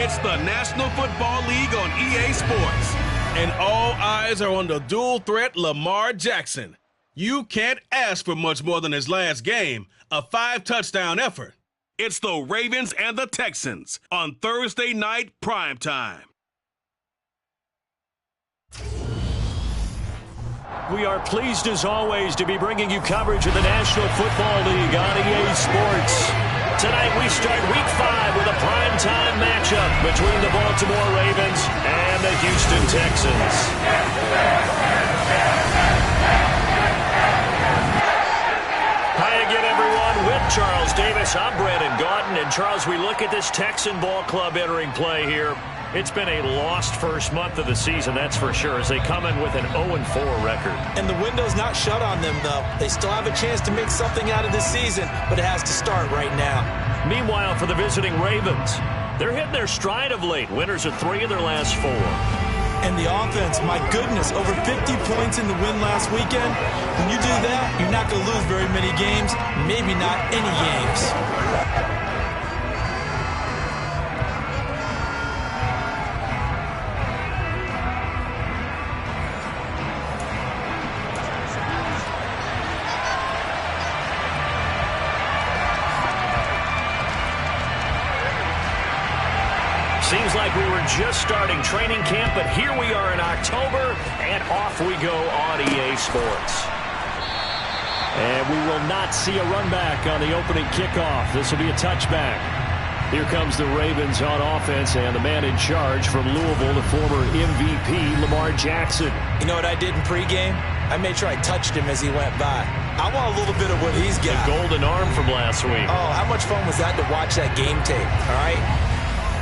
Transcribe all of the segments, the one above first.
It's the National Football League on EA Sports. And all eyes are on the dual threat Lamar Jackson. You can't ask for much more than his last game, a 5-touchdown effort. It's the Ravens and the Texans on Thursday night primetime. We are pleased as always to be bringing you coverage of the National Football League on EA Sports. Tonight we start Week 5 with a primetime matchup between the Baltimore Ravens and the Houston Texans. Hi again, everyone. With Charles Davis, I'm Brandon Gaudin. And Charles, we look at this Texan ball club entering play here. It's been a lost first month of the season, that's for sure, as they come in with an 0-4 record. And the window's not shut on them, though. They still have a chance to make something out of this season, but it has to start right now. Meanwhile, for the visiting Ravens, they're hitting their stride of late. Winners of 3 of their last 4. And the offense, my goodness, over 50 points in the win last weekend. When you do that, you're not going to lose very many games, maybe not any games. Seems like we were just starting training camp, but here we are in October, and off we go on EA Sports. And we will not see a run back on the opening kickoff. This will be a touchback. Here comes the Ravens on offense, and the man in charge from Louisville, the former MVP, Lamar Jackson. You know what I did in pregame? I made sure I touched him as he went by. I want a little bit of what he's got. The golden arm from last week. Oh, how much fun was that to watch that game tape, all right?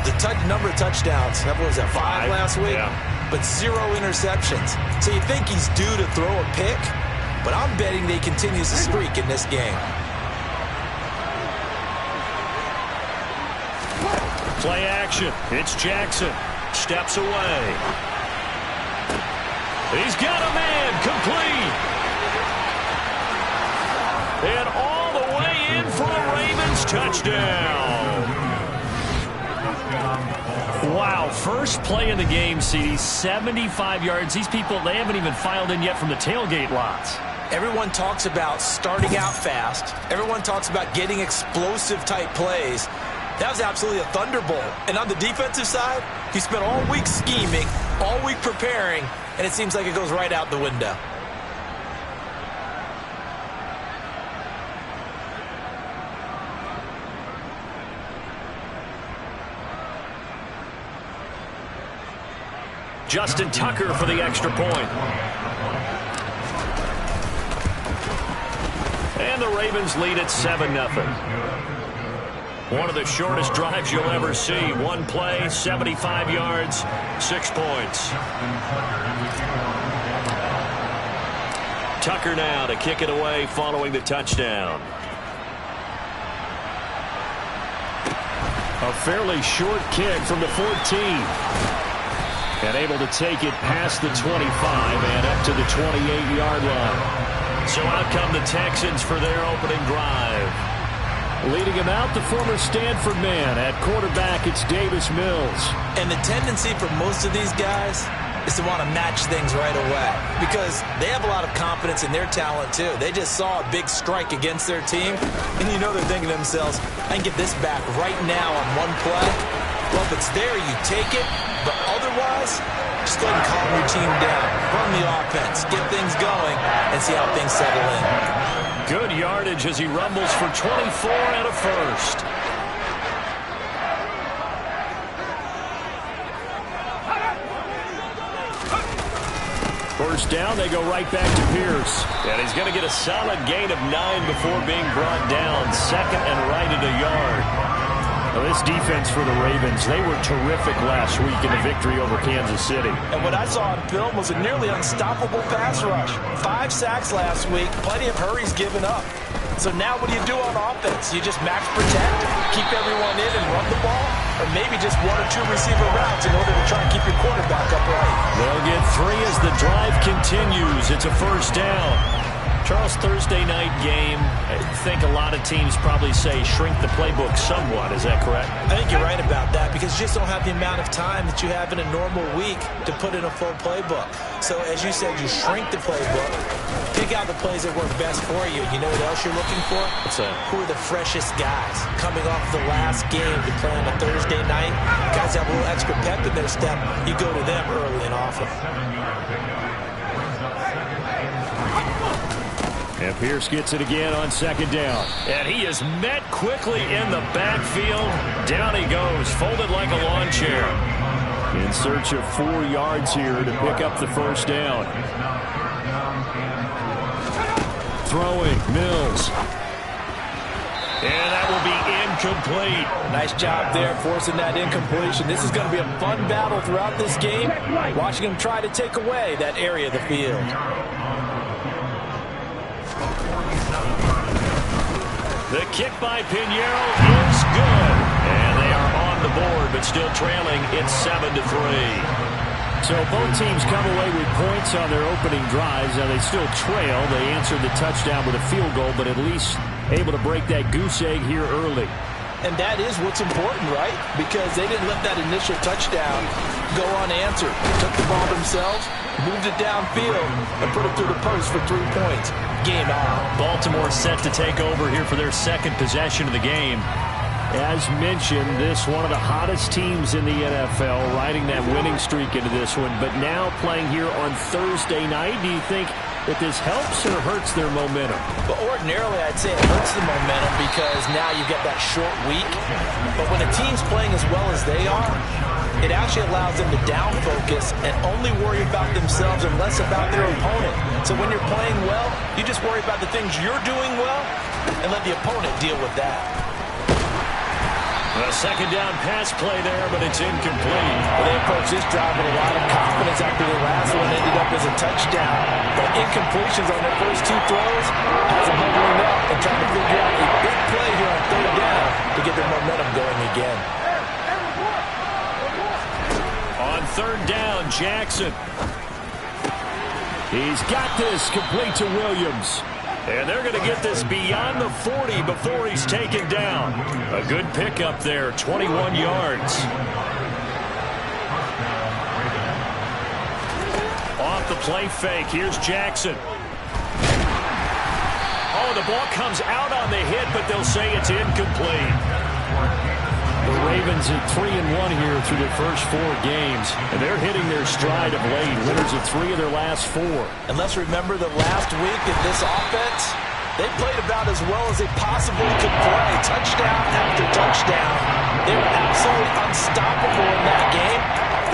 The number of touchdowns, what was that, 5 last week? Yeah. But 0 interceptions. So you think he's due to throw a pick, but I'm betting they continues the streak in this game. Play action. It's Jackson. Steps away. He's got a man complete. And all the way in for a Ravens touchdown. Wow, first play of the game, CD, 75 yards. These people, they haven't even filed in yet from the tailgate lots. Everyone talks about starting out fast. Everyone talks about getting explosive-type plays. That was absolutely a thunderbolt. And on the defensive side, he spent all week scheming, all week preparing, and it seems like it goes right out the window. Justin Tucker for the extra point. And the Ravens lead at 7-0. One of the shortest drives you'll ever see. One play, 75 yards, 6 points. Tucker now to kick it away following the touchdown. A fairly short kick from the 14. And able to take it past the 25 and up to the 28-yard line. So out come the Texans for their opening drive. Leading him out, the former Stanford man. At quarterback, it's Davis Mills. And the tendency for most of these guys is to want to match things right away because they have a lot of confidence in their talent, too. They just saw a big strike against their team, and you know they're thinking to themselves, I can get this back right now on one play. Well, if it's there, you take it. But otherwise, just go ahead and calm your team down. Run the offense, get things going, and see how things settle in. Good yardage as he rumbles for 24 and a first. First down, they go right back to Pierce. And he's going to get a solid gain of 9 before being brought down. Second and right at a yard. Now this defense for the Ravens, they were terrific last week in the victory over Kansas City. And what I saw on film was a nearly unstoppable pass rush. 5 sacks last week, plenty of hurries given up. So now what do you do on offense? You just max protect, keep everyone in and run the ball? Or maybe just 1 or 2 receiver routes in order to try and keep your quarterback upright? They'll get 3 as the drive continues. It's a first down. Charles, Thursday night game, I think a lot of teams probably say shrink the playbook somewhat. Is that correct? I think you're right about that because you just don't have the amount of time that you have in a normal week to put in a full playbook. So as you said, you shrink the playbook, pick out the plays that work best for you. You know what else you're looking for? What's that? Who are the freshest guys coming off the last game to play on a Thursday night? Guys have a little extra pep in their step. You go to them early and often. And Pierce gets it again on second down. And he is met quickly in the backfield. Down he goes, folded like a lawn chair. In search of 4 yards here to pick up the first down. Throwing, Mills. And that will be incomplete. Nice job there forcing that incompletion. This is going to be a fun battle throughout this game. Watching him try to take away that area of the field. The kick by Pinheiro is good. And they are on the board, but still trailing. It's 7-3. So both teams come away with points on their opening drives. Now they still trail. They answered the touchdown with a field goal, but at least able to break that goose egg here early. And that is what's important, right? Because they didn't let that initial touchdown go unanswered. They took the ball themselves, moved it downfield, and put it through the post for 3 points. Game on. Baltimore set to take over here for their second possession of the game. As mentioned, this one of the hottest teams in the NFL, riding that winning streak into this one, but now playing here on Thursday night. Do you think that this helps or hurts their momentum? But ordinarily, I'd say it hurts the momentum because now you get that short week. But when a team's playing as well as they are, it actually allows them to down focus and only worry about themselves and less about their opponent. So when you're playing well, you just worry about the things you're doing well and let the opponent deal with that. A second down pass play there, but it's incomplete. Well, they approached this drive with a lot of confidence after the last one ended up as a touchdown. But incompletions on their first 2 throws has them hovering up and trying to figure out a big play here on third down to get their momentum going again. On third down, Jackson. He's got this complete to Williams. And they're going to get this beyond the 40 before he's taken down. A good pickup there, 21 yards. Off the play fake, here's Jackson. Oh, the ball comes out on the hit, but they'll say it's incomplete. The Ravens at 3-1 here through their first 4 games. And they're hitting their stride of late. Winners of 3 of their last 4. And let's remember that last week in this offense, they played about as well as they possibly could play. Touchdown after touchdown. They were absolutely unstoppable in that game.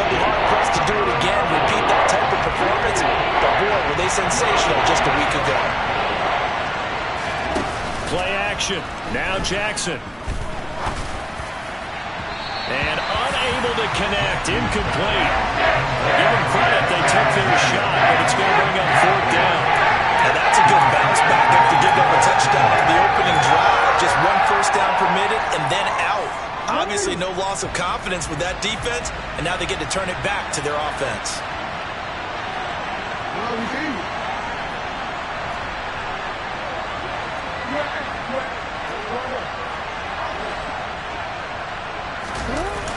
They'll be hard-pressed to do it again, repeat that type of performance. But boy, were they sensational just a week ago. Play action. Now Jackson. And unable to connect. Incomplete. Give them credit. They took their shot, but it's going to bring up fourth down. And that's a good bounce back after giving up a touchdown on the opening drive. Just 1 first down permitted and then out. Obviously no loss of confidence with that defense, and now they get to turn it back to their offense.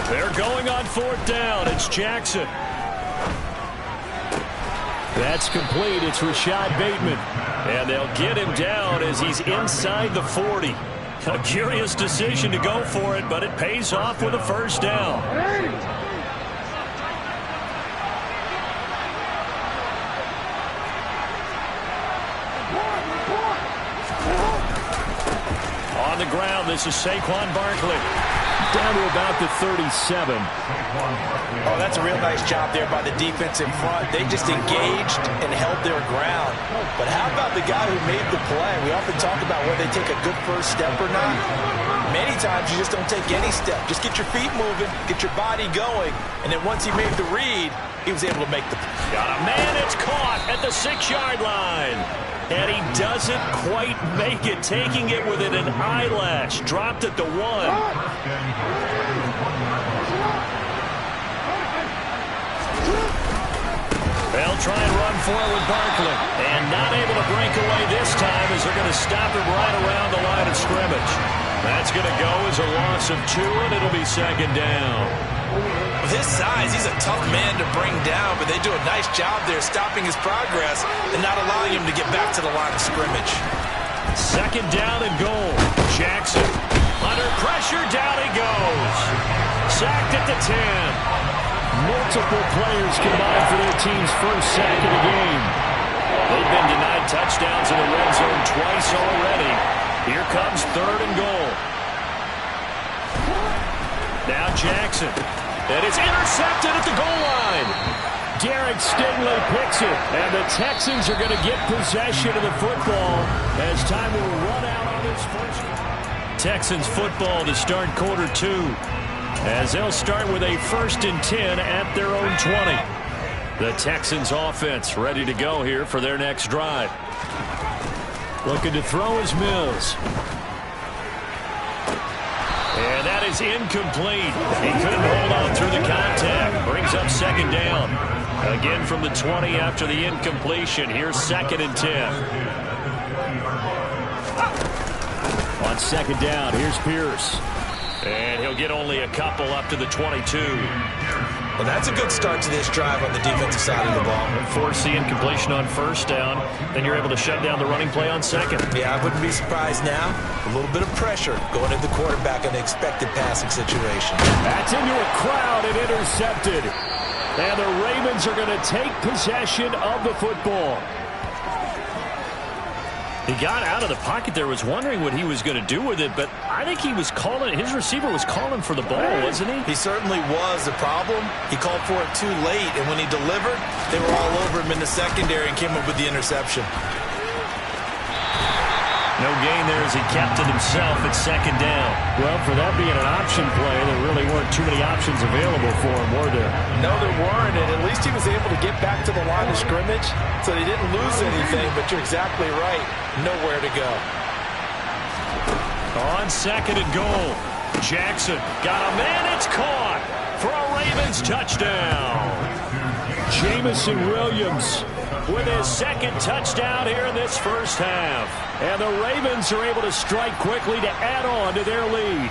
They're going on fourth down. It's Jackson. That's complete. It's Rashad Bateman. And they'll get him down as he's inside the 40. A curious decision to go for it, but it pays off with a first down. On the ground, this is Saquon Barkley. Down to about the 37. Oh, that's a real nice job there by the defense in front. They just engaged and held their ground. But how about the guy who made the play? We often talk about whether they take a good first step or not. Many times you just don't take any step. Just get your feet moving, get your body going. And then once he made the read, he was able to make the play. Got a man, it's caught at the 6-yard line. And he doesn't quite make it, taking it within an eyelash. Dropped at the 1. They'll try and run for it with Barkley. And not able to break away this time as they're going to stop him right around the line of scrimmage. That's going to go as a loss of 2, and it'll be second down. With his size, he's a tough man to bring down, but they do a nice job there stopping his progress and not allowing him to get back to the line of scrimmage. Second down and goal. Jackson under pressure, down he goes. Sacked at the 10. Multiple players combined for their team's first sack of the game. They've been denied touchdowns in the red zone twice already. Here comes third and goal. Now Jackson. And it's intercepted at the goal line. Derek Stingley picks it. And the Texans are going to get possession of the football as time will run out on this first. Texans football to start quarter 2. As they'll start with a 1st and 10 at their own 20. The Texans offense ready to go here for their next drive. Looking to throw is Mills. And that is incomplete. He couldn't hold on through the contact. Brings up second down. Again from the 20 after the incompletion. Here's 2nd and 10. On second down, here's Pierce. And he'll get only a couple up to the 22. Well, that's a good start to this drive on the defensive side of the ball. Force the incompletion on first down. Then you're able to shut down the running play on second. Yeah, I wouldn't be surprised now. A little bit of pressure going at the quarterback in an expected passing situation. That's into a crowd and intercepted. And the Ravens are going to take possession of the football. He got out of the pocket there, was wondering what he was going to do with it, but I think he was calling, his receiver was calling for the ball, wasn't he? He certainly was. The problem, he called for it too late, and when he delivered, they were all over him in the secondary and came up with the interception. No gain there as he kept it himself at second down. Well, for that being an option play, there really weren't too many options available for him, were there? No, there weren't, and at least he was able to get back to the line of scrimmage, so he didn't lose anything, but you're exactly right. Nowhere to go. On second and goal, Jackson got a man, it's caught for a Ravens touchdown. Jamison Williams with his 2nd touchdown here in this first half. And the Ravens are able to strike quickly to add on to their lead.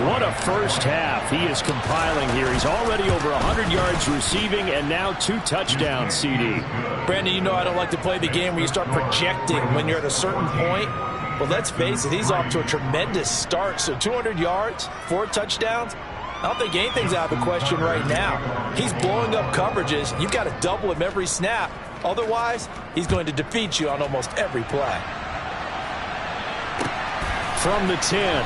What a first half he is compiling here. He's already over 100 yards receiving and now 2 touchdowns, CD. Brandon, you know I don't like to play the game where you start projecting when you're at a certain point. But let's face it, he's off to a tremendous start. So 200 yards, 4 touchdowns. I don't think anything's out of the question right now. He's blowing up coverages. You've got to double him every snap. Otherwise, he's going to defeat you on almost every play. From the 10.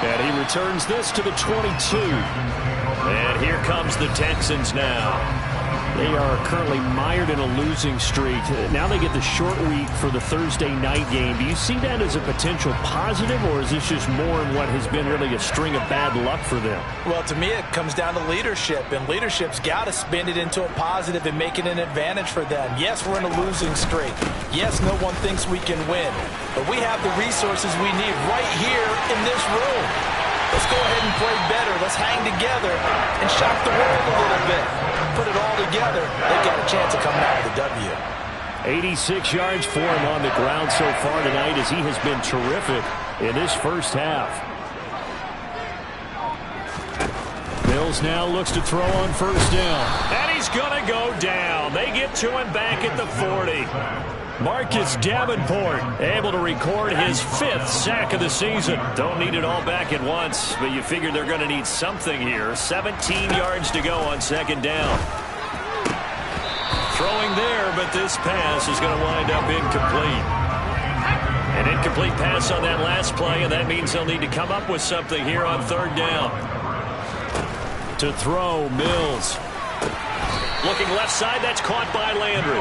And he returns this to the 22. And here comes the Texans now. They are currently mired in a losing streak. Now they get the short week for the Thursday night game. Do you see that as a potential positive, or is this just more in what has been really a string of bad luck for them? Well, to me, it comes down to leadership, and leadership's got to spin it into a positive and make it an advantage for them. Yes, we're in a losing streak. Yes, no one thinks we can win, but we have the resources we need right here in this room. Let's go ahead and play better. Let's hang together and shock the world a little bit. Put it all together, they've got a chance of coming out with a W. 86 yards for him on the ground so far tonight as he has been terrific in this first half. Mills now looks to throw on first down. And he's going to go down. They get to him back at the 40. Marcus Davenport able to record his 5th sack of the season. Don't need it all back at once, but you figure they're going to need something here. 17 yards to go on second down. Throwing there, but this pass is going to wind up incomplete. An incomplete pass on that last play, and that means they'll need to come up with something here on third down. To throw, Mills. Looking left side, that's caught by Landry.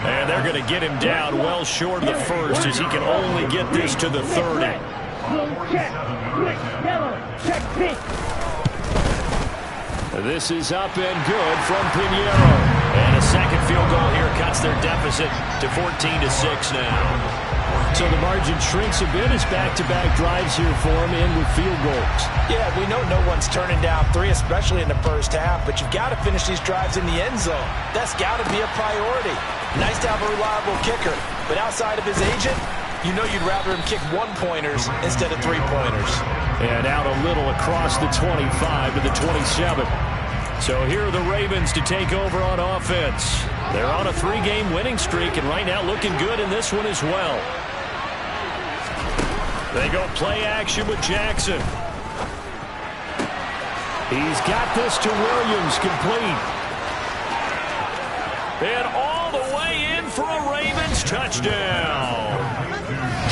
And they're going to get him down well short of the first as he can only get this to the 30. This is up and good from Pinheiro. And a second field goal here cuts their deficit to 14-6 now. So the margin shrinks a bit as back-to-back drives here for him in with field goals. Yeah, we know no one's turning down 3, especially in the first half, but you've got to finish these drives in the end zone. That's got to be a priority. Nice to have a reliable kicker, but outside of his agent, you know you'd rather him kick 1-pointers instead of 3-pointers. And out a little across the 25 to the 27. So here are the Ravens to take over on offense. They're on a 3-game winning streak, and right now looking good in this one as well. They go play action with Jackson. He's got this to Williams, complete. And all the way in for a Ravens touchdown.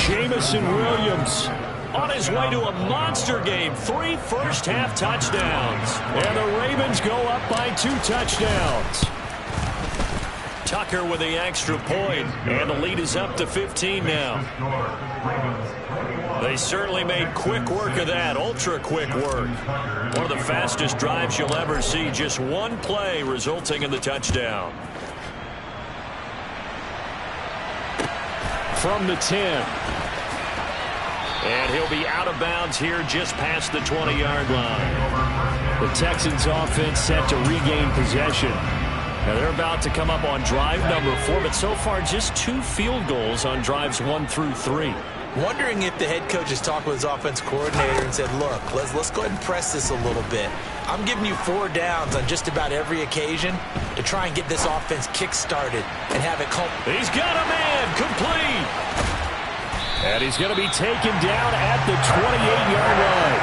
Jamison Williams on his way to a monster game. 3 first-half touchdowns. And the Ravens go up by 2 touchdowns. Tucker with the extra point, and the lead is up to 15 now. They certainly made quick work of that, ultra-quick work. One of the fastest drives you'll ever see, just one play resulting in the touchdown. From the 10. And he'll be out of bounds here just past the 20-yard line. The Texans offense set to regain possession. Now they're about to come up on drive number 4, but so far just 2 field goals on drives 1 through 3. Wondering if the head coach has talked with his offense coordinator and said, look, let's go ahead and press this a little bit. I'm giving you 4 downs on just about every occasion to try and get this offense kick-started and have it come. He's got a man, complete. And he's going to be taken down at the 28-yard line.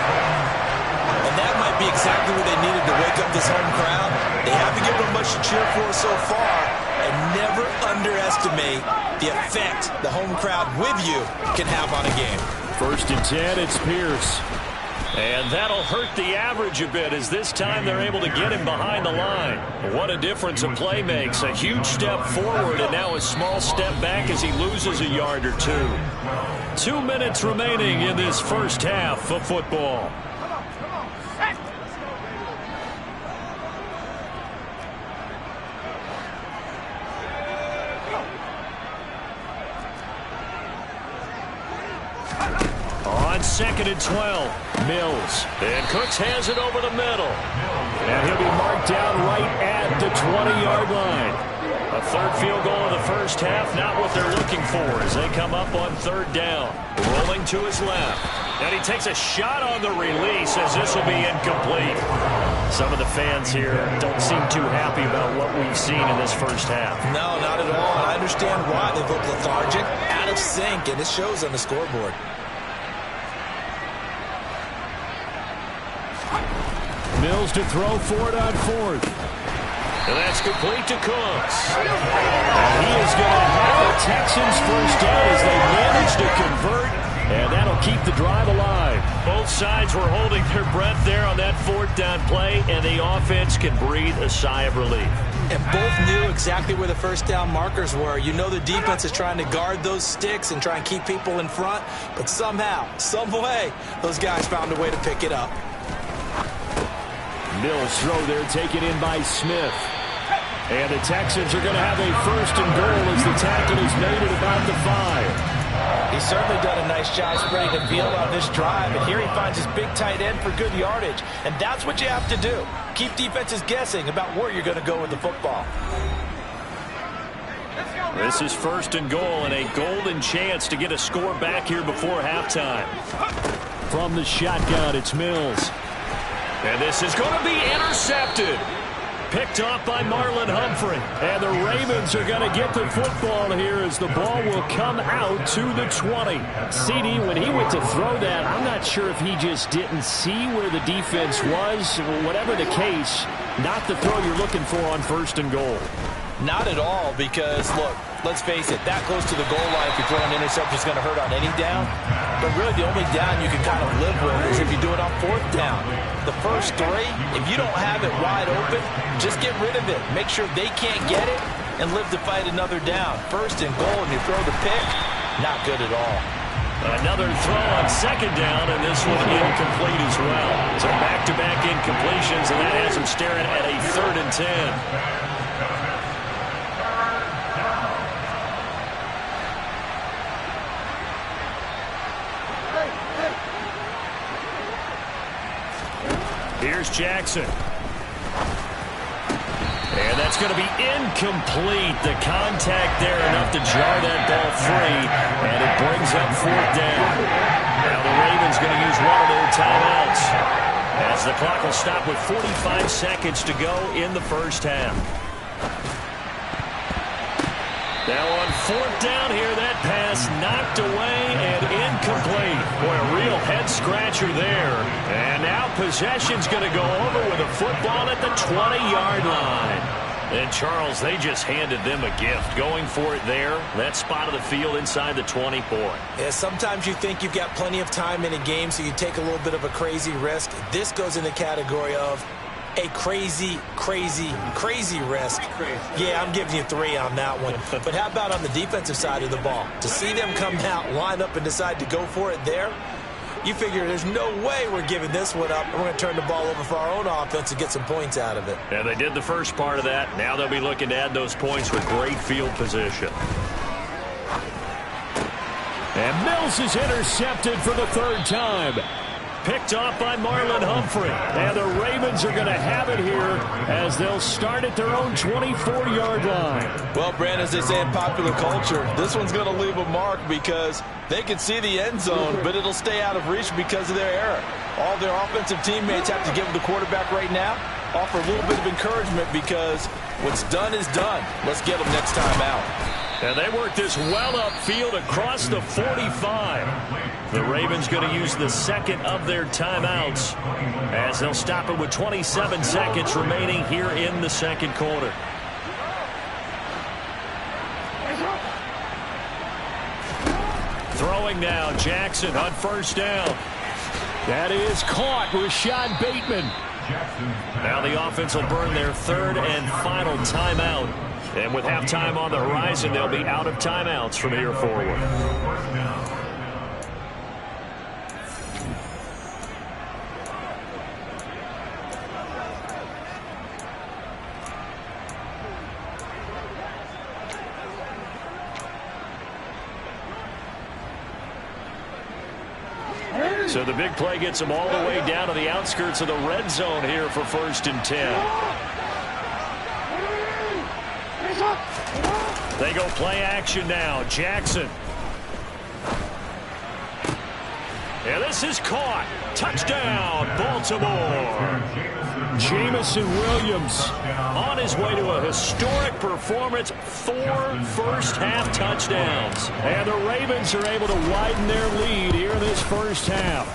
And that might be exactly what they needed to wake up this home crowd. They haven't given them much to cheer for so far, and never underestimate the effect the home crowd with you can have on a game. 1st and 10, it's Pierce. And that'll hurt the average a bit as this time they're able to get him behind the line. What a difference a play makes. A huge step forward and now a small step back as he loses a yard or 2. 2 minutes remaining in this first half of football. On 2nd and 12, Mills. And Cooks has it over the middle. And he'll be marked down right at the 20-yard line. A 3rd field goal of the first half, not what they're looking for as they come up on 3rd down. Rolling to his left. And he takes a shot on the release as this will be incomplete. Some of the fans here don't seem too happy about what we've seen in this first half. No, not at all. And I understand why they look lethargic, out of sync, and it shows on the scoreboard. Mills to throw for it on 4th. And that's complete to Cooks. And he is going to have the Texans first down as they manage to convert. And that'll keep the drive alive. Both sides were holding their breath there on that 4th down play, and the offense can breathe a sigh of relief. And both knew exactly where the first down markers were. You know the defense is trying to guard those sticks and try and keep people in front. But somehow, some way, those guys found a way to pick it up. Mills throw there taken in by Smith. And the Texans are going to have a 1st and goal as the tackle is made at about the 5. He's certainly done a nice job spreading the field on this drive, and here he finds his big tight end for good yardage. And that's what you have to do. Keep defenses guessing about where you're going to go with the football. This is 1st and goal and a golden chance to get a score back here before halftime. From the shotgun, it's Mills. And this is going to be intercepted. Picked off by Marlon Humphrey. And the Ravens are going to get the football here as the ball will come out to the 20. CD, when he went to throw that, I'm not sure if he just didn't see where the defense was. Whatever the case, not the throw you're looking for on 1st and goal. Not at all, because, look, let's face it, that goes to the goal line. If you throw an interception, it's going to hurt on any down. But really, the only down you can kind of live with is if you do it on 4th down. The first 3, if you don't have it wide open, just get rid of it. Make sure they can't get it and live to fight another down. 1st and goal, and you throw the pick, not good at all. Another throw on 2nd down, and this one incomplete as well. So back-to-back incompletions, and that has them staring at a 3rd and 10. Here's Jackson. And that's going to be incomplete. The contact there enough to jar that ball free, and it brings up 4th down. Now the Ravens going to use one of their timeouts, as the clock will stop with 45 seconds to go in the first half. Now on 4th down here, that pass knocked away and incomplete. Boy, a real head-scratcher there. And now possession's going to go over with a football at the 20-yard line. And, Charles, they just handed them a gift. Going for it there, that spot of the field inside the 20-point. Yeah, sometimes you think you've got plenty of time in a game, so you take a little bit of a crazy risk. This goes in the category of a crazy risk. Yeah, I'm giving you 3 on that one. But how about on the defensive side of the ball? To see them come out, line up, and decide to go for it there, you figure there's no way we're giving this one up. We're going to turn the ball over for our own offense and get some points out of it. And they did the first part of that. Now they'll be looking to add those points with great field position. And Mills is intercepted for the 3rd time. Picked off by Marlon Humphrey. And the Ravens are going to have it here as they'll start at their own 24-yard line. Well, Brandon, as they say in popular culture, this one's going to leave a mark because they can see the end zone, but it'll stay out of reach because of their error. All their offensive teammates have to give the quarterback right now, offer a little bit of encouragement because what's done is done. Let's get them next time out. And they work this well upfield across the 45. The Ravens going to use the second of their timeouts as they'll stop it with 27 seconds remaining here in the second quarter. Throwing now, Jackson on 1st down. That is caught, Rashad Bateman. Now the offense will burn their 3rd and final timeout. And with halftime on the horizon, they'll be out of timeouts from here forward. So the big play gets them all the way down to the outskirts of the red zone here for 1st and 10. They go play action now. Jackson. And this is caught. Touchdown, Baltimore. Jamison Williams on his way to a historic performance. 4 first-half touchdowns. And the Ravens are able to widen their lead here in this first half.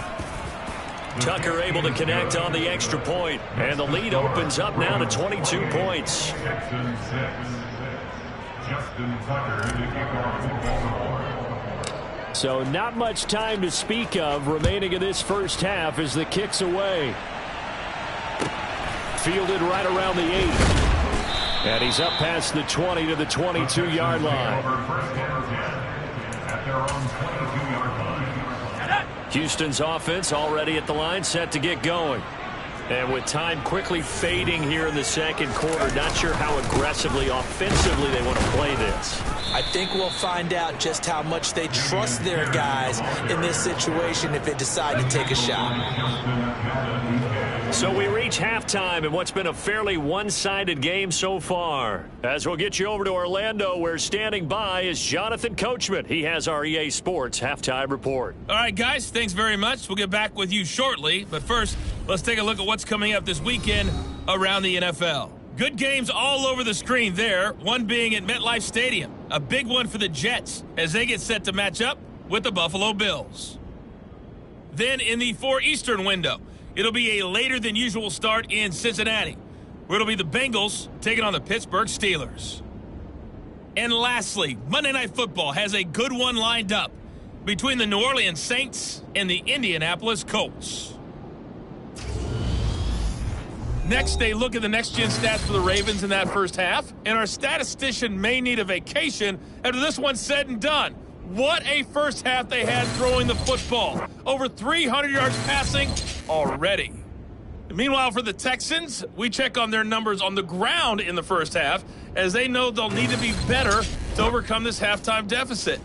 Tucker able to connect on the extra point. And the lead opens up now to 22 points. So not much time to speak of remaining in this first half as the kick's away. Fielded right around the 8. And he's up past the 20 to the 22-yard line. Houston's offense already at the line, set to get going. And with time quickly fading here in the second quarter, not sure how aggressively, offensively they want to play this. I think we'll find out just how much they trust their guys in this situation if they decide to take a shot. So we reach halftime in what's been a fairly one-sided game so far. As we'll get you over to Orlando, where standing by is Jonathan Coachman. He has our EA Sports halftime report. All right, guys, thanks very much. We'll get back with you shortly. But first, let's take a look at what's coming up this weekend around the NFL. Good games all over the screen there, one being at MetLife Stadium. A big one for the Jets as they get set to match up with the Buffalo Bills. Then in the 4 Eastern window, it'll be a later than usual start in Cincinnati, where it'll be the Bengals taking on the Pittsburgh Steelers. And lastly, Monday Night Football has a good one lined up between the New Orleans Saints and the Indianapolis Colts. Next, they look at the next-gen stats for the Ravens in that first half, and our statistician may need a vacation after this one's said and done. What a first half they had throwing the football. Over 300 yards passing already. Meanwhile, for the Texans, we check on their numbers on the ground in the first half, as they know they'll need to be better to overcome this halftime deficit.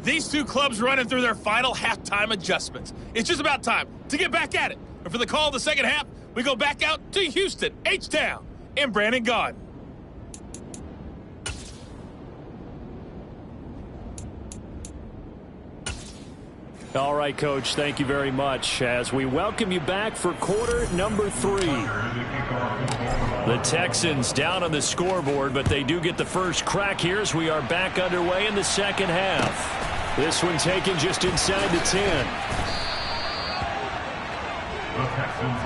These two clubs running through their final halftime adjustments. It's just about time to get back at it. And for the call of the second half, we go back out to Houston, H-Town, and Brandon Gaudin. All right, Coach, thank you very much as we welcome you back for quarter number 3. The Texans down on the scoreboard, but they do get the first crack here as we are back underway in the second half. This one taken just inside the 10.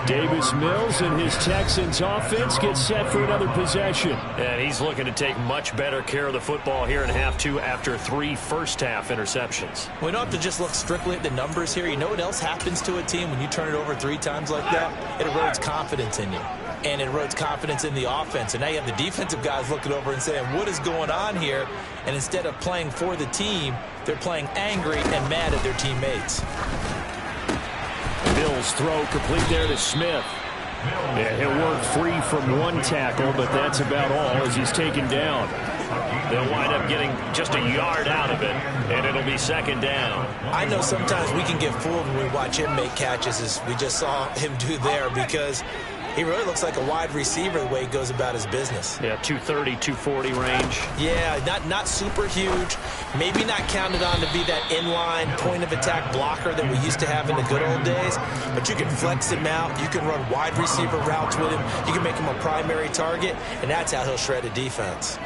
Davis Mills and his Texans offense get set for another possession. And he's looking to take much better care of the football here in half 2 after 3 first-half interceptions. We don't have to just look strictly at the numbers here. You know what else happens to a team when you turn it over 3 times like that? It erodes confidence in you. And it erodes confidence in the offense. And now you have the defensive guys looking over and saying, what is going on here? And instead of playing for the team, they're playing angry and mad at their teammates. Mills throw complete there to Smith. Yeah, he'll work free from 1 tackle, but that's about all as he's taken down. They'll wind up getting just a yard out of it, and it'll be second down. I know sometimes we can get fooled when we watch him make catches, as we just saw him do there, because he really looks like a wide receiver the way he goes about his business. Yeah, 230, 240 range. Yeah, not super huge. Maybe not counted on to be that inline point-of-attack blocker that we used to have in the good old days. But you can flex him out. You can run wide receiver routes with him. You can make him a primary target, and that's how he'll shred a defense.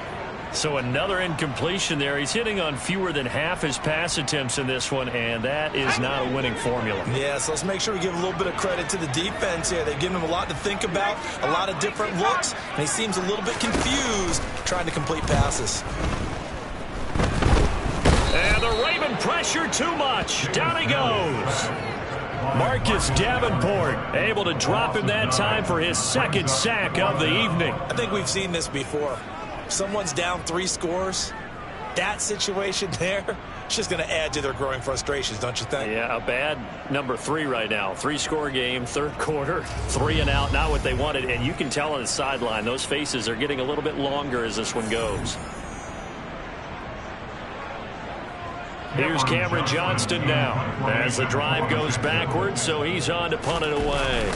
So another incompletion there. He's hitting on fewer than half his pass attempts in this one, and that is not a winning formula. Yeah, so let's make sure we give a little bit of credit to the defense here. They've given him a lot to think about, a lot of different looks, and he seems a little bit confused trying to complete passes. And the Raven pressure too much. Down he goes. Marcus Davenport able to drop him that time for his second sack of the evening. I think we've seen this before. Someone's down 3 scores. That situation there, it's just going to add to their growing frustrations, don't you think? Yeah, a bad number 3 right now. 3-score game, third quarter, 3 and out, not what they wanted. And you can tell on the sideline, those faces are getting a little bit longer as this one goes. Here's Cameron Johnston now as the drive goes backwards, so he's on to punt it away.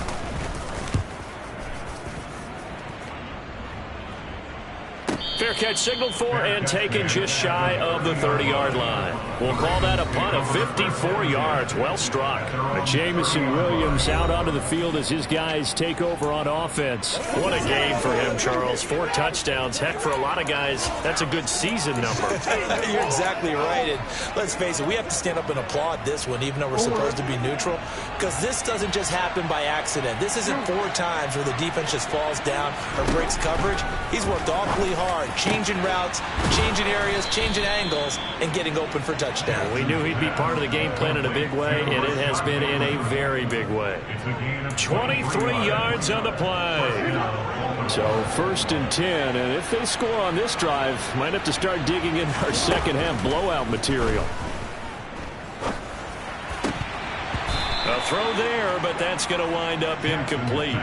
Fair catch signaled for and taken just shy of the 30-yard line. We'll call that a punt of 54 yards. Well struck. Jamison Williams out onto the field as his guys take over on offense. What a game for him, Charles. 4 touchdowns. Heck, for a lot of guys, that's a good season number. You're exactly right. And let's face it, we have to stand up and applaud this one, even though we're supposed to be neutral, because this doesn't just happen by accident. This isn't 4 times where the defense just falls down or breaks coverage. He's worked awfully hard, changing routes, changing areas, changing angles, and getting open for touchdowns. We knew he'd be part of the game plan in a big way, and it has been in a very big way. 23 yards on the play. So 1st and 10, and if they score on this drive, might have to start digging in our second half blowout material. A throw there, but that's going to wind up incomplete.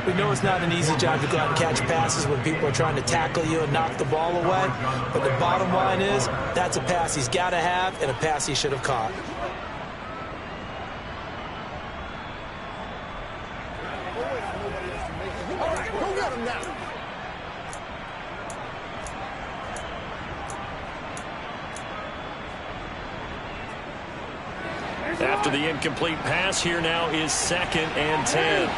We know it's not an easy job to go out and catch passes when people are trying to tackle you and knock the ball away. But the bottom line is, that's a pass he's got to have and a pass he should have caught. After the incomplete pass, here now is 2nd and 10.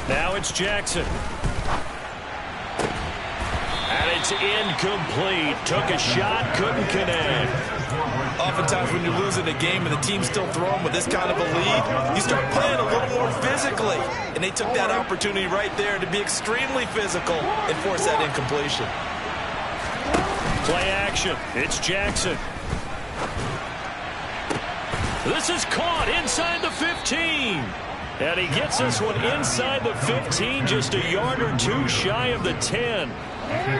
Now it's Jackson. And it's incomplete. Took a shot, couldn't connect. Oftentimes when you're losing a game and the team's still throwing with this kind of a lead, you start playing a little more physically. And they took that opportunity right there to be extremely physical and force that incompletion. Play action. It's Jackson. This is caught inside the 15. And he gets this one inside the 15, just a yard or 2 shy of the 10.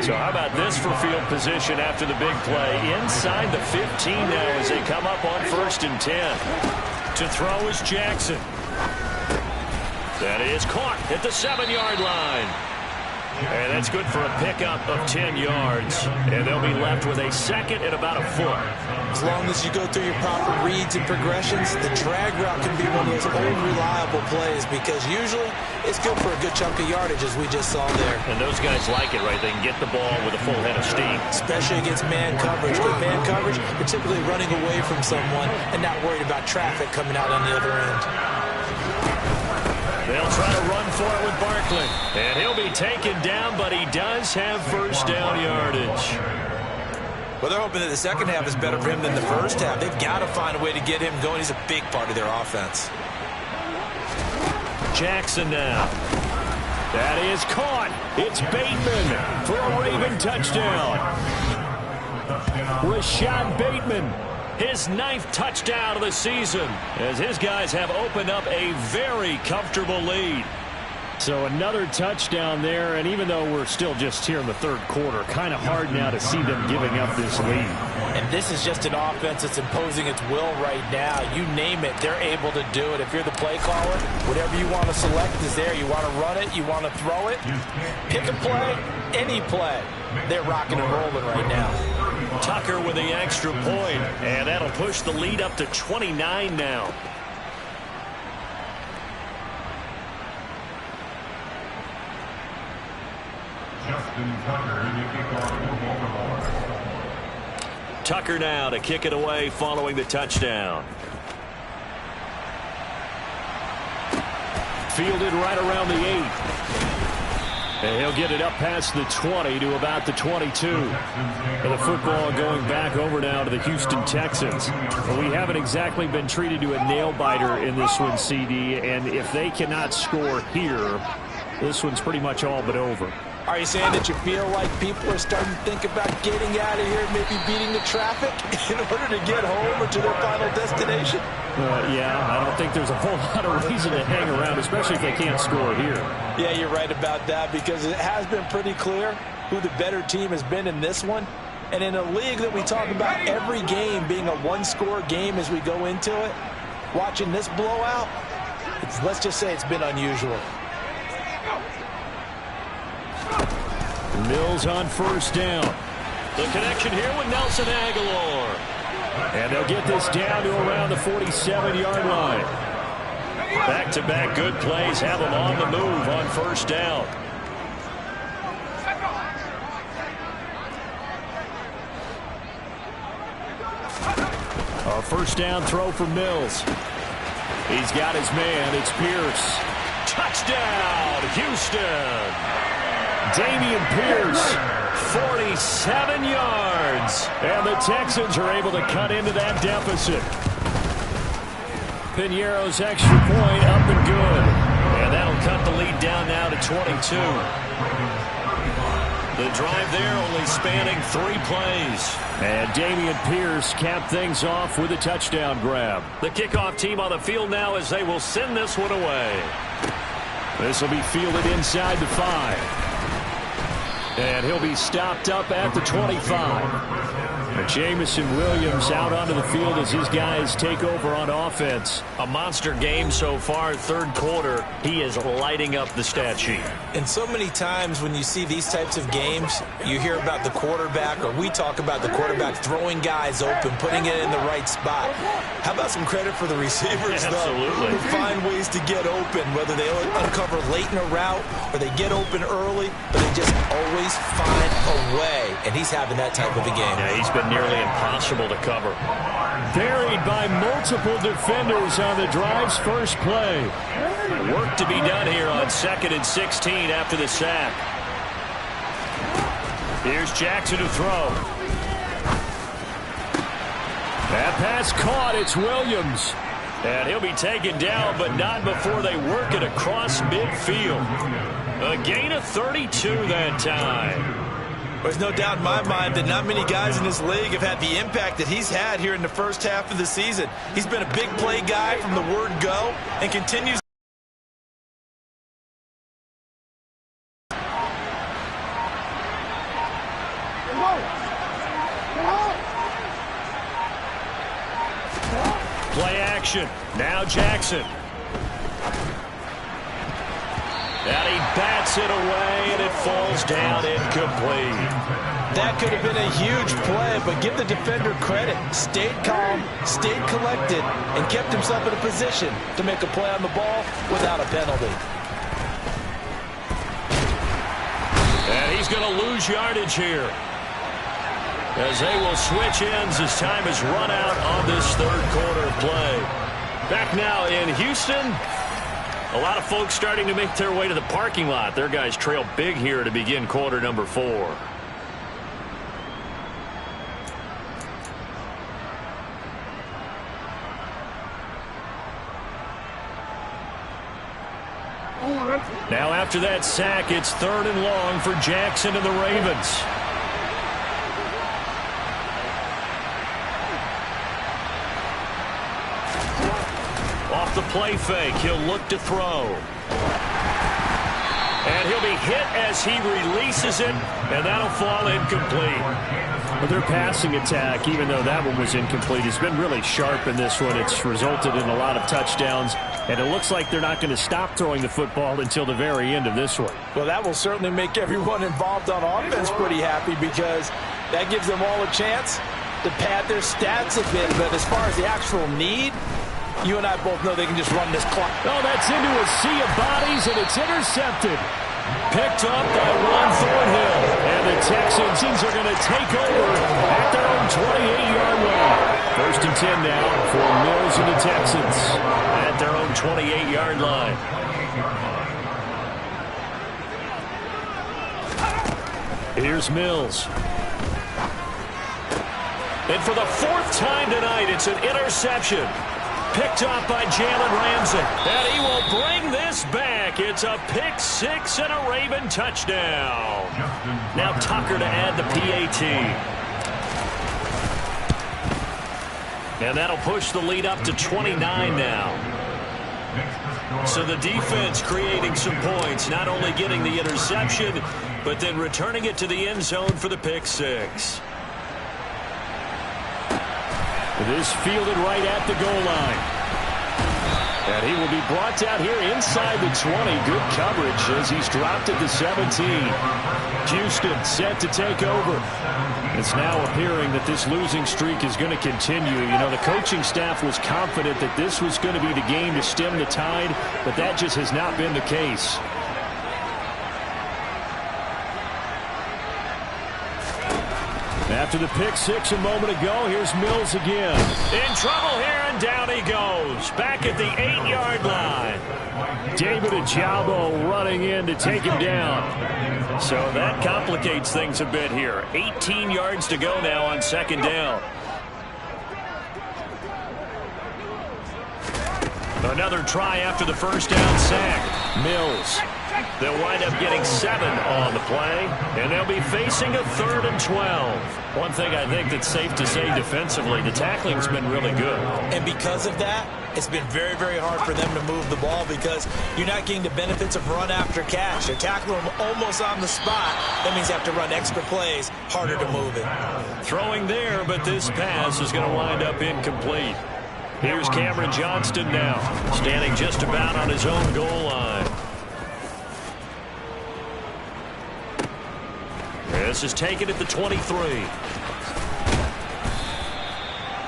So how about this for field position after the big play? Inside the 15 now as they come up on 1st and 10. To throw is Jackson. That is caught at the 7-yard line. And that's good for a pickup of 10 yards. And they'll be left with a second and about a foot. As long as you go through your proper reads and progressions, the drag route can be one of those old reliable plays because usually it's good for a good chunk of yardage, as we just saw there. And those guys like it, right? They can get the ball with a full head of steam. Especially against man coverage. With man coverage, you're typically running away from someone and not worried about traffic coming out on the other end. They'll try to run for it with Barkley. And he'll be taken down, but he does have first down yardage. Well, they're hoping that the second half is better for him than the first half. They've got to find a way to get him going. He's a big part of their offense. Jackson now. That is caught. It's Bateman for a Raven touchdown. Rashad Bateman, his 9th touchdown of the season, as his guys have opened up a very comfortable lead. So another touchdown there, and even though we're still just here in the third quarter, kind of hard now to see them giving up this lead. And this is just an offense that's imposing its will right now. You name it, they're able to do it. If you're the play caller, whatever you want to select is there. You want to run it, you want to throw it, pick a play, any play. They're rocking and rolling right now. Tucker with the extra point, and that'll push the lead up to 29 now. Tucker now to kick it away following the touchdown. Fielded right around the 8. And he'll get it up past the 20 to about the 22. And the football going back over now to the Houston Texans. But we haven't exactly been treated to a nail-biter in this one, CD. And if they cannot score here, this one's pretty much all but over. Are you saying that you feel like people are starting to think about getting out of here, maybe beating the traffic in order to get home or to their final destination? Yeah, I don't think there's a whole lot of reason to hang around, especially if they can't score here. Yeah, you're right about that because it has been pretty clear who the better team has been in this one. And in a league that we talk about every game being a one-score game as we go into it, watching this blowout, let's just say it's been unusual. Mills on first down. The connection here with Nelson Aguilar. And they'll get this down to around the 47-yard line. Back-to-back good plays have them on the move on first down. A first down throw for Mills. He's got his man. It's Pierce. Touchdown, Houston. Dameon Pierce, 47 yards. And the Texans are able to cut into that deficit. Piñeiro's extra point up and good. And that'll cut the lead down now to 22. The drive there only spanning 3 plays. And Dameon Pierce capped things off with a touchdown grab. The kickoff team on the field now as they will send this one away. This will be fielded inside the 5. And he'll be stopped up at the 25. Jamison Williams out onto the field as his guys take over on offense. A monster game so far, third quarter. He is lighting up the stat sheet. And so many times when you see these types of games, you hear about the quarterback, or we talk about the quarterback throwing guys open, putting it in the right spot. How about some credit for the receivers, Absolutely. though, who find ways to get open, whether they uncover late in a route or they get open early, but they just always find a way. And he's having that type of a game. Yeah, he's been nearly impossible to cover. Buried by multiple defenders on the drive's first play. Work to be done here on 2nd and 16 after the sack. Here's Jackson to throw. That pass caught. It's Williams. And he'll be taken down, but not before they work it across midfield. A gain of 32 that time. There's no doubt in my mind that not many guys in this league have had the impact that he's had here in the first half of the season. He's been a big play guy from the word go and continues. Play action. Now Jackson. And he bats it away, and it falls down incomplete. That could have been a huge play, but give the defender credit. Stayed calm, stayed collected, and kept himself in a position to make a play on the ball without a penalty. And he's going to lose yardage here, as they will switch ends as time has run out on this third quarter of play. Back now in Houston. A lot of folks starting to make their way to the parking lot. Their guys trail big here to begin quarter number 4. Now after that sack, it's 3rd and long for Jackson and the Ravens. Off the play fake, he'll look to throw. And he'll be hit as he releases it, and that'll fall incomplete. But their passing attack, even though that one was incomplete, has been really sharp in this one. It's resulted in a lot of touchdowns, and it looks like they're not going to stop throwing the football until the very end of this one. Well, that will certainly make everyone involved on offense pretty happy, because that gives them all a chance to pad their stats a bit. But as far as the actual need, you and I both know they can just run this clock. Oh, that's into a sea of bodies, and it's intercepted. Picked up by Ron Thornhill. And the Texans are going to take over at their own 28-yard line. 1st and 10 now for Mills and the Texans. At their own 28-yard line. Here's Mills. And for the 4th time tonight, it's an interception. Picked off by Jalen Ramsey. And he will bring this back. It's a pick 6 and a Raven touchdown. Now Tucker to add the PAT. And that'll push the lead up to 29 now. So the defense creating some points, not only getting the interception, but then returning it to the end zone for the pick 6. This fielded right at the goal line. And he will be brought down here inside the 20. Good coverage as he's dropped at the 17. Houston set to take over. It's now appearing that this losing streak is going to continue. You know, the coaching staff was confident that this was going to be the game to stem the tide, but that just has not been the case. After the pick 6 a moment ago, here's Mills again. In trouble here, and down he goes. Back at the 8-yard line. David Ajabo running in to take him down. So that complicates things a bit here. 18 yards to go now on 2nd down. Another try after the 1st down sack. Mills. They'll wind up getting 7 on the play, and they'll be facing a 3rd and 12. One thing I think that's safe to say defensively, the tackling's been really good. And because of that, it's been very, very hard for them to move the ball, because you're not getting the benefits of run after catch. They're tackling them almost on the spot. That means you have to run extra plays, harder to move it. Throwing there, but this pass is going to wind up incomplete. Here's Cameron Johnston now, standing just about on his own goal line. This is taken at the 23.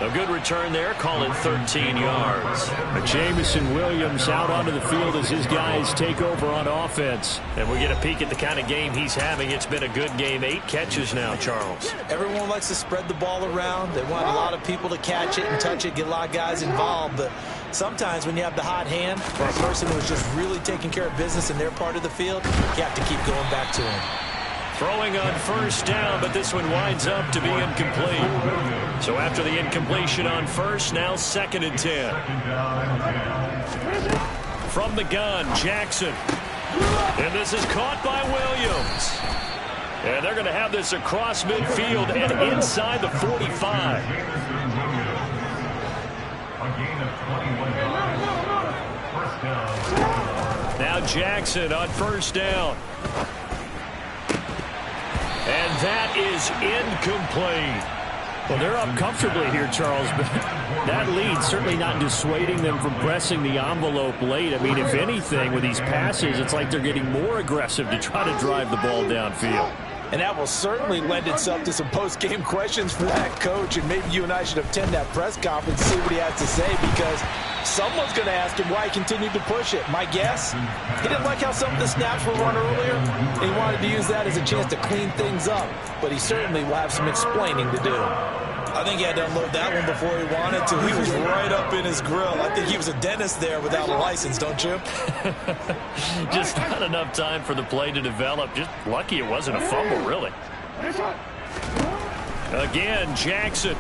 A good return there, call it 13 yards. Jamison Williams out onto the field as his guys take over on offense. And we get a peek at the kind of game he's having. It's been a good game. 8 catches now, Charles. Everyone likes to spread the ball around. They want a lot of people to catch it and touch it, get a lot of guys involved. But sometimes when you have the hot hand or a person who's just really taking care of business in their part of the field, you have to keep going back to him. Throwing on 1st down, but this one winds up to be incomplete. So after the incompletion on 1st, now 2nd and 10. From the gun, Jackson. And this is caught by Williams. And they're going to have this across midfield and inside the 45. Now Jackson on 1st down. And that is incomplete. Well, they're up comfortably here, Charles, but that lead certainly not dissuading them from pressing the envelope late. I mean, if anything, with these passes, it's like they're getting more aggressive to try to drive the ball downfield. And that will certainly lend itself to some post-game questions for that coach, and maybe you and I should attend that press conference and see what he has to say, because someone's going to ask him why he continued to push it. My guess, he didn't like how some of the snaps were run earlier, and he wanted to use that as a chance to clean things up, but he certainly will have some explaining to do. I think he had to unload that one before he wanted to. He was right up in his grill. I think he was a dentist there without a license, don't you? Just not enough time for the play to develop. Just lucky it wasn't a fumble, really. Again, Jackson.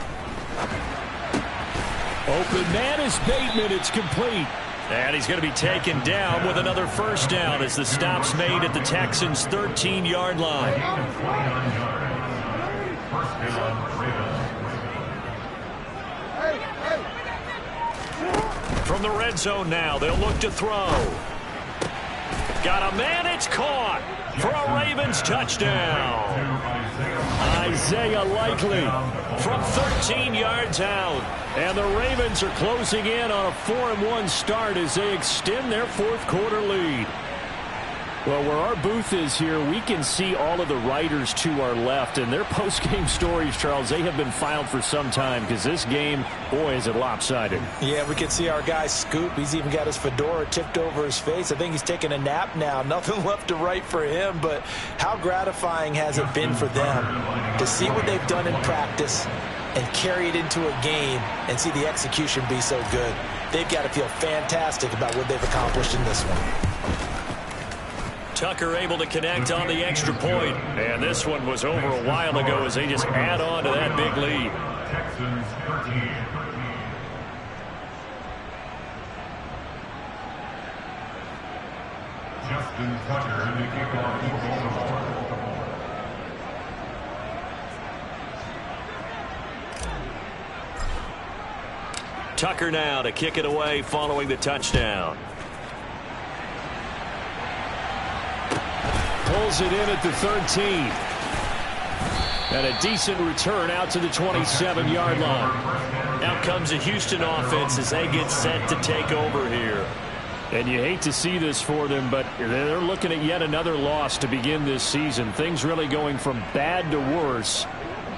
Open man is Bateman. It's complete. And he's going to be taken down with another first down as the stop's made at the Texans' 13-yard line. From the red zone now, they'll look to throw. Got a man, it's caught for a Ravens touchdown. Isaiah Likely from 13 yards out. And the Ravens are closing in on a 4-1 start as they extend their fourth quarter lead. Well, where our booth is here, we can see all of the writers to our left, and their post-game stories, Charles, they have been filed for some time because this game, boy, is it lopsided. Yeah, we can see our guy Scoop. He's even got his fedora tipped over his face. I think he's taking a nap now. Nothing left to write for him, but how gratifying has it been for them to see what they've done in practice and carry it into a game and see the execution be so good. They've got to feel fantastic about what they've accomplished in this one. Tucker able to connect on the extra point. And this one was over a while ago as they just add on to that big lead. Texans 13. Justin Tucker in the kickoff for Baltimore. Tucker now to kick it away following the touchdown. Pulls it in at the 13. And a decent return out to the 27-yard line. Now comes a Houston offense as they get set to take over here. And you hate to see this for them, but they're looking at yet another loss to begin this season. Things really going from bad to worse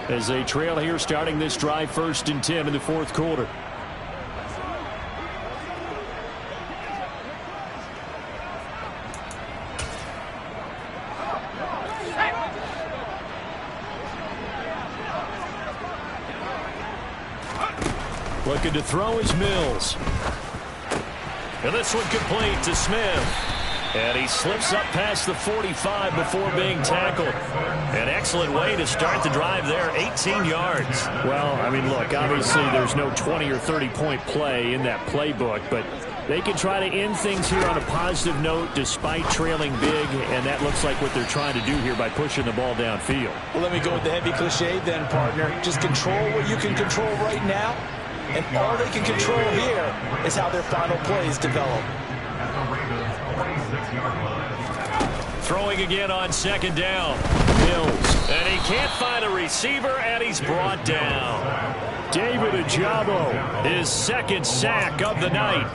as they trail here starting this drive 1st and 10 in the fourth quarter. Looking to throw is Mills. And this one complete to Smith. And he slips up past the 45 before being tackled. An excellent way to start the drive there, 18 yards. Well, I mean, look, obviously there's no 20 or 30-point play in that playbook, but they can try to end things here on a positive note despite trailing big, and that looks like what they're trying to do here by pushing the ball downfield. Well, let me go with the heavy cliche then, partner. Just control what you can control right now. And all they can control here is how their final plays develop. Throwing again on second down. Mills. And he can't find a receiver, and he's brought down. David Ojabo, his second sack of the night.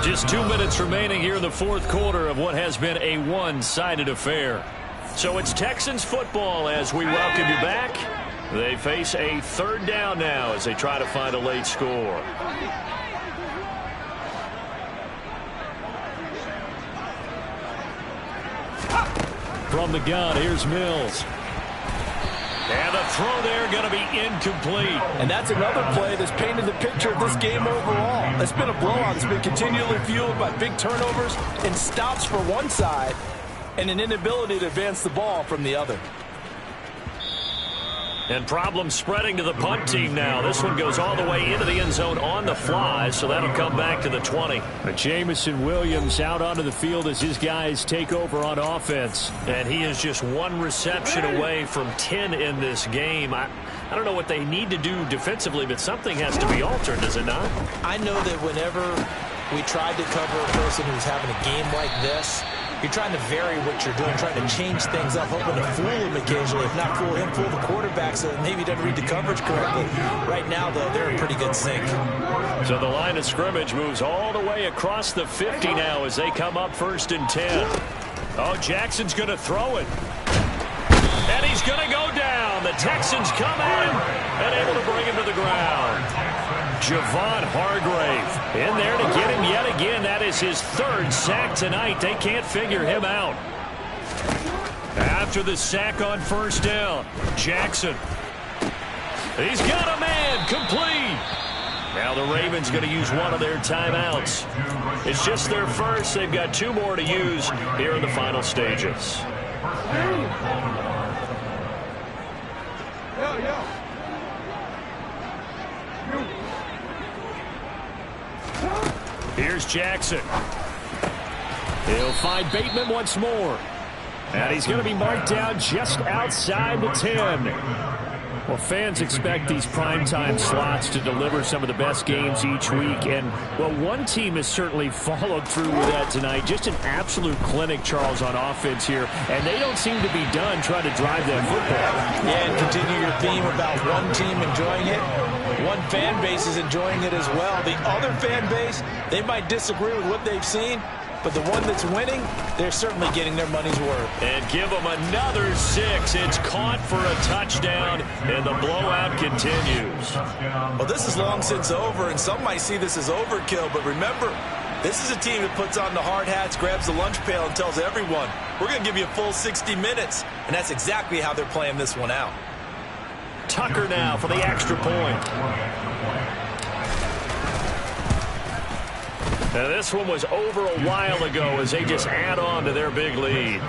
Just 2 minutes remaining here in the fourth quarter of what has been a one-sided affair. So it's Texans football as we welcome you back. They face a third down now as they try to find a late score. From the gun, here's Mills. And the throw there going to be incomplete. And that's another play that's painted the picture of this game overall. It's been a blowout. It's been continually fueled by big turnovers and stops for one side and an inability to advance the ball from the other. And problems spreading to the punt team now. This one goes all the way into the end zone on the fly, so that'll come back to the 20. But Jamison Williams out onto the field as his guys take over on offense. And he is just one reception away from 10 in this game. I don't know what they need to do defensively, but something has to be altered, does it not? I know that whenever we tried to cover a person who's having a game like this, You're trying to vary what you're doing, trying to change things up, hoping to fool him occasionally. If not fool him, fool the quarterback so that maybe he doesn't read the coverage correctly. Right now, though, they're in pretty good sync. So the line of scrimmage moves all the way across the 50 now as they come up 1st and 10. Oh, Jackson's going to throw it. And he's going to go down. The Texans come at him and able to bring him to the ground. Javon Hargrave in there to get him yet again. That is his 3rd sack tonight. They can't figure him out. After the sack on 1st down, Jackson. He's got a man complete. Now the Ravens going to use one of their timeouts. It's just their first. They've got 2 more to use here in the final stages. Here's Jackson. He'll find Bateman once more. And he's going to be marked down just outside the 10. Well, fans expect these primetime slots to deliver some of the best games each week. And, well, one team has certainly followed through with that tonight. Just an absolute clinic, Charles, on offense here. And they don't seem to be done trying to drive that football. Yeah, and continue your theme about one team enjoying it. One fan base is enjoying it as well. The other fan base, they might disagree with what they've seen, but the one that's winning, they're certainly getting their money's worth. And give them another 6. It's caught for a touchdown, and the blowout continues. Well, this is long since over, and some might see this as overkill, but remember, this is a team that puts on the hard hats, grabs the lunch pail, and tells everyone, we're going to give you a full 60 minutes, and that's exactly how they're playing this one out. Tucker now for the extra point. Now this one was over a while ago as they just add on to their big lead.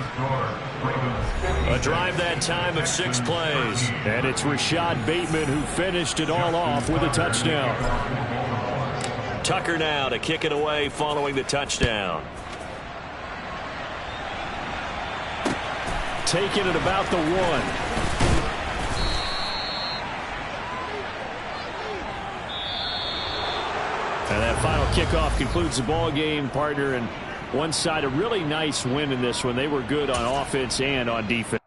A drive that time of 6 plays. And it's Rashad Bateman who finished it all off with a touchdown. Tucker now to kick it away following the touchdown. Taking it about the 1. And that final kickoff concludes the ball game, partner. And one side, a really nice win in this one. They were good on offense and on defense.